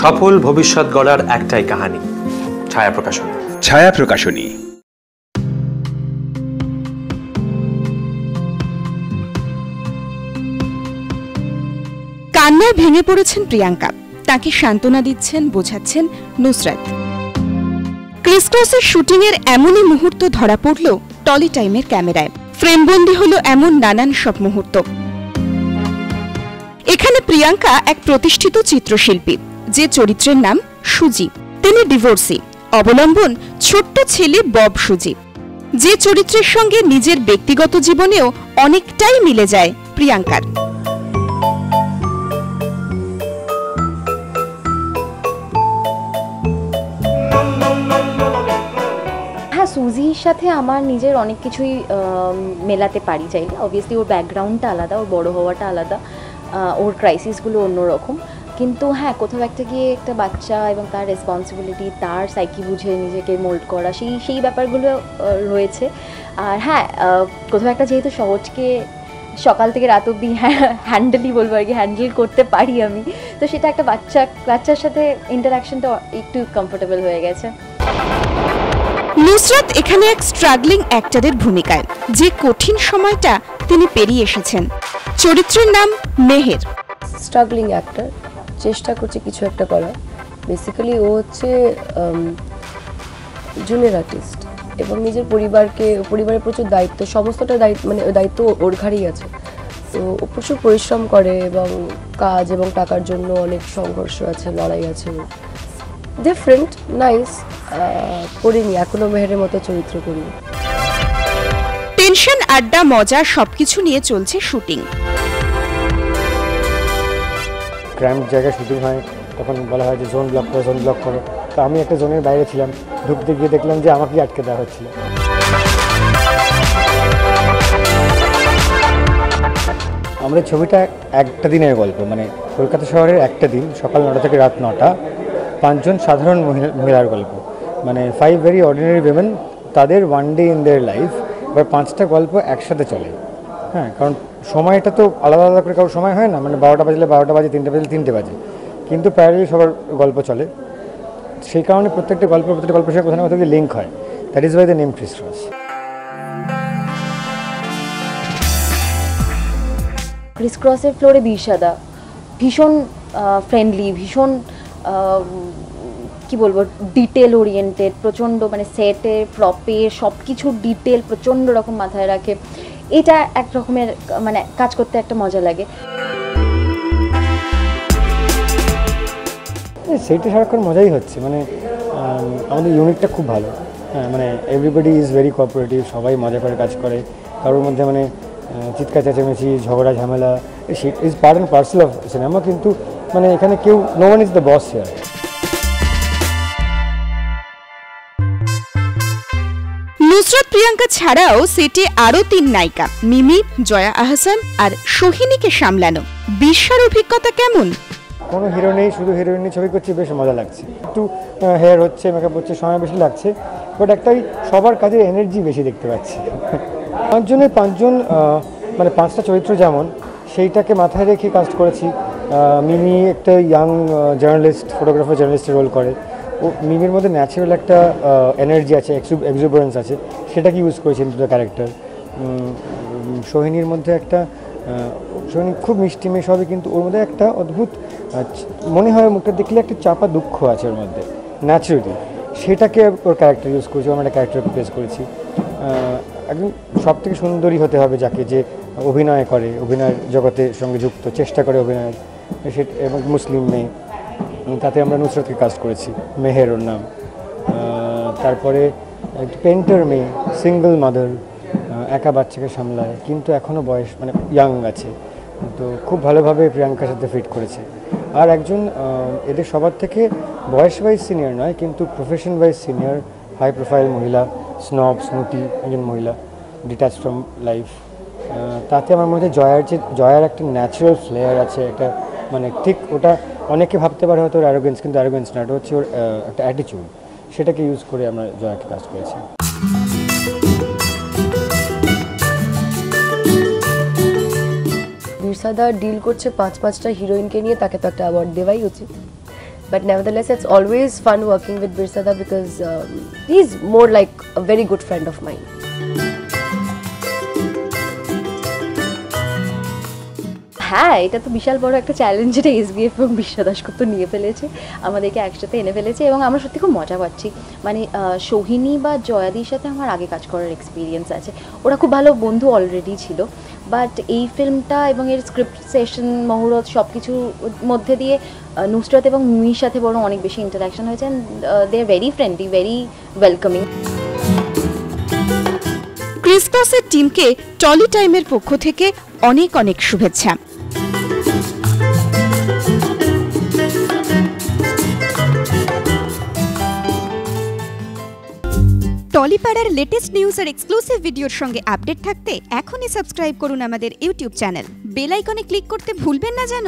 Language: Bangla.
সফল ভবিষ্যৎ গড়ার একটাই কাহিনী, ছায়া প্রকাশনী। ছায়া প্রকাশনী। কান্নায় ভেঙে পড়েছেন প্রিয়াঙ্কা, তাকে সান্ত্বনা দিচ্ছেন, বোঝাচ্ছেন নুসরাত। ক্রিস ক্রসের শুটিং এর এমনই মুহূর্ত ধরা পড়ল টলি টাইমের ক্যামেরায়। ফ্রেমবন্দি হলো এমন নানান সব মুহূর্ত। এখানে প্রিয়াঙ্কা এক প্রতিষ্ঠিত চিত্রশিল্পী, যে চরিত্রের নাম সুজি। তিনি ডিভোর্সি, অবলম্বন ছোট্ট ছেলে বব সুজি, যে চরিত্রের সঙ্গে নিজের ব্যক্তিগত জীবনেও অনেকটাই মিলে যায় প্রিয়াঙ্কার। সুজির সাথে আমার নিজের অনেক কিছুই মেলাতে পারি চাইলে। অবভিয়াসলি ওর ব্যাকগ্রাউন্ডটা আলাদা, ওর বড় হওয়াটা আলাদা, ওর ক্রাইসিসগুলো অন্যরকম। কিন্তু হ্যাঁ, কোথাও একটা গিয়ে একটা বাচ্চা এবং তার রেসপন্সিবিলিটি, তার সাইকি বুঝে নিজেকে মোল্ড করা, সেই ব্যাপারগুলো রয়েছে। আর হ্যাঁ, কোথাও একটা যেহেতু সহজকে সকাল থেকে রাত অবধি হ্যান্ডেলই বলবো আর কি, হ্যান্ডেল করতে পারি আমি, তো সেটা একটা বাচ্চার সাথে ইন্টারাকশনটা একটু কমফোর্টেবল হয়ে গেছে। নুসরাত এখানে এক স্ট্রাগলিং অ্যাক্টরের ভূমিকায়, যে কঠিন সময়টা তিনি পেরিয়ে এসেছেন। চরিত্রের নাম মেহের। স্ট্রাগলিং অ্যাক্টর, চেষ্টা করছে কিছু একটা করার। বেসিক্যালি ও হচ্ছে জুনিয়র আর্টিস্ট এবং নিজের পরিবারের প্রচুর দায়িত্ব, সমস্তটা দায়িত্ব ওর ঘাড়েই আছে। তো ও প্রচুর পরিশ্রম করে এবং কাজ এবং টাকার জন্য অনেক সংঘর্ষ আছে, লড়াই আছে। Different, nice. করিনি এখনো মেহেরের মতো চরিত্র করিনি। টেনশন, আড্ডা, মজা সবকিছু নিয়ে চলছে শুটিং। ক্রাইম জায়গায় শুটিং হয়, তখন বলা হয় যে জোন ব্লক করো। তো আমি একটা জোনের বাইরে ছিলাম, ঢুকতে গিয়ে দেখলাম যে আমাকেই আটকে দেওয়া হচ্ছিল। আমাদের ছবিটা একটা দিনের গল্প, মানে কলকাতা শহরের একটা দিন, সকাল 9টা থেকে রাত 9টা, 5 জন সাধারণ মহিলার গল্প, মানে 5 ভেরি অর্ডিনারি উইমেন, তাদের one day in their life. এবার 5টা গল্প একসাথে চলে। হ্যাঁ, কারণ সময়টা তো আলাদা আলাদা করে কারোর সময় হয় না, মানে 12টা বাজলে 12টা বাজে, 3টা বাজলে 3টে বাজে, কিন্তু প্যারালালি সবার গল্প চলে। সেই কারণে প্রত্যেকটা গল্পের সঙ্গে কোথাও না কোথাও লিঙ্ক হয়। That is why the name Criss Cross. Criss ক্রসের ফ্লোরে বিষাদা ভীষণ ফ্রেন্ডলি, ভীষণ কি বলবো, ডিটেল ওরিয়েন্টেড, প্রচণ্ড, মানে সেটে প্রপে সব কিছুর ডিটেল প্রচণ্ড রকম মাথায় রাখে। এটা এক রকমের মানে কাজ করতে একটা মজা লাগে। সেইটা সারাক্ষণ মজাই হচ্ছে, মানে আমাদের ইউনিটটা খুব ভালো। হ্যাঁ, মানে এভরিবডি ইজ ভেরি কোঅপারেটিভ, সবাই মজা করে কাজ করে, কারোর মধ্যে মানে চিৎকার চেঁচামেচি, ঝগড়া ঝামেলা is part and parcel of cinema, কিন্তু মানে এখানে কেউ, no one is the boss here. Nusrat Priyanka ছাড়াও সেটে আরো 3 নায়িকা, মিমি, জয়া আহসান আর সোহিনীকে সামলানো। বিশার অভিজ্ঞতা কেমন? কোনো হিরো নেই, শুধু হিরোইনি ছবি করছি, বেশ মজা লাগছে। একটু হেয়ার হচ্ছে, মেকআপ হচ্ছে, সময় বেশি লাগছে, বাট একটাই সবার কাজের এনার্জি বেশি দেখতে পাচ্ছি। 5 জনের 5 জন, মানে 5টা চরিত্র যেমন, সেইটাকে মাথায় রেখে কাজ করেছি। মিমি একটা ইয়াং জার্নালিস্ট, ফটোগ্রাফার জার্নালিস্টের রোল করে। ও মিমির মধ্যে ন্যাচারাল একটা এনার্জি আছে, এক্সুবেরেন্স আছে, সেটাকে ইউজ করেছি ইনটু দ্য ক্যারেক্টার। সোহিনীর মধ্যে একটা, সোহিনী খুব মিষ্টি মেয়ে সবই, কিন্তু ওর মধ্যে একটা অদ্ভুত, মনে হয় মুখটা দেখলে একটা চাপা দুঃখ আছে ওর মধ্যে ন্যাচারালি, সেটাকে ওর ক্যারেক্টার ইউজ করেছি, আমরা একটা ক্যারেক্টার প্লেস করেছি। একদম সব থেকে সুন্দরী হতে হবে যাকে, যে অভিনয় করে, অভিনয়ের জগতের সঙ্গে যুক্ত, চেষ্টা করে অভিনয়ের, এবং মুসলিম মেয়ে, তাতে আমরা নুসরাতকে কাজ করেছি, মেহের ওর নাম। তারপরে একটা পেন্টার মেয়ে, সিঙ্গল মাদার, একা বাচ্চাকে সামলায়, কিন্তু এখনও বয়স মানে ইয়াং আছে, তো খুব ভালোভাবে প্রিয়াঙ্কার সাথে ফিট করেছে। আর একজন এদের সবার থেকে বয়স ওয়াইজ সিনিয়র নয়, কিন্তু profession wise senior, high profile মহিলা, স্নুটি একজন মহিলা, ডিট্যাচ ফ্রম লাইফ। তাতে আমার মধ্যে জয়ার একটা ন্যাচারাল ফ্লেয়ার আছে, একটা মানে ঠিক ওটা অনেকে ভাবতে পারে হয়তো ওর অ্যারোগেন্স, কিন্তু অ্যারোগেন্স না, এটা হচ্ছে ওর একটা অ্যাটিটিউড, সেটাকে ইউজ করে আমরা জয়াকে কাজ করেছি। বিরসাদা ডিল করছে 5-5টা হিরোইনকে নিয়ে, তাকে তো একটা অ্যাওয়ার্ড দেওয়াই উচিত। But nevertheless, it's always fun working with Birsada because he's more like a very good friend of mine. হ্যাঁ, এটা তো বিশাল বড় একটা চ্যালেঞ্জ, যেটা এসবিএফ এবং বিশ্ব দাশগুপ্ত নিয়ে ফেলেছে, আমাদেরকে একসাথে এনে ফেলেছে এবং আমরা সত্যি খুব মজা পাচ্ছি। মানে সোহিনী বা জয়াদির সাথে আমার আগে কাজ করার এক্সপিরিয়েন্স আছে, ওরা খুব ভালো বন্ধু অলরেডি ছিল, বাট এই ফিল্মটা এবং এর স্ক্রিপ্ট সেশন, মহরত সব কিছুর মধ্যে দিয়ে নুসরাত এবং মিমির সাথে বরং অনেক বেশি ইন্টারাকশন হয়েছে, and they are very friendly, very welcoming. ক্রিসক্রসের টিমকে টলি টাইমের পক্ষ থেকে অনেক অনেক শুভেচ্ছা। টলিপাড়ার লেটেস্ট নিউজ আর এক্সক্লুসিভ ভিডিওর সঙ্গে আপডেট থাকতে এখনই সাবস্ক্রাইব করুন আমাদের YouTube channel. Bell icon click করতে ভুলবেন না যেন।